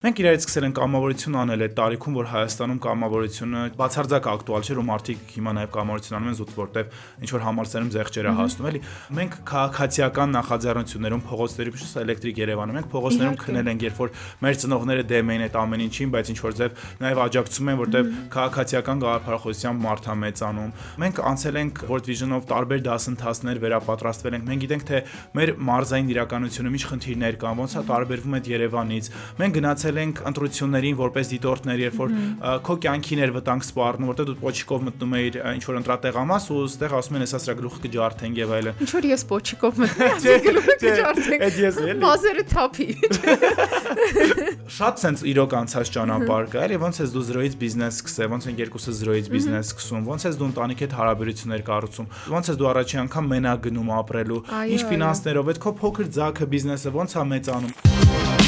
Մենք իրարից սկսել ենք կամավորություն անել այդ տարիքում, որ Հայաստանում կամավորությունը բացարձակ ակտուալ չէր ու մարդիկ հիմա նաև կամավորություն անում են զուտ, որտեվ ինչ որ համալսարանում զեղչեր է հասնում, էլի։ Մենք քաղաքացիական նախաձեռնություններում փողոցների биш էլեկտրիկ Երևանը, մենք փողոցներում քնել ենք, երբ որ մեր ծնողները դեմ էին այդ ամեն ինչին, բայց ինչ որ ձև նաև աջակցում են, որտեվ քաղաքացիական գաղափարախոսությամբ մարդ է մեծանում։ Մենք անցել ենք World Vision-ով տարբեր դասընթացներ, վերապատրաստվել ենք։ Մենք գիտենք, թե մեր մարզային իրականությունում ինչ խնդիրներ կան, ոնց է տարբերվում այդ Երևանից։ Մենք գնացել ենք ընտրություններին որպես դիտորդներ, երբ որ քո կյանքին էր վտանգ սպառնում, որտեղ դու պոչիկով մտնում էիր ինչ որ ընտրատեղամաս ու ստեղ ասում են էսա սրա գլուխը կջարդենք եւ այլն։ Ինչ որ ես պոչիկով մտնում եմ, գլուխը կջարդենք։ Այդ ես էլի։ Մազերը թափի։ Շատ sense իրոք անցած ճանապարհ կա, էլի ոնց ես դու 0-ից բիզնես սկսել, ոնց են երկուսը 0-ից բիզնես սկսում, ոնց ես դու ընտանիքի հետ հարաբերություններ կառուցում, ոնց ես դու առաջին անգամ մենակ գնում ապրելու, ինչ ֆինանսներով, այդ քո փոքր ձագը բիզնեսը ոնց է մեծանում։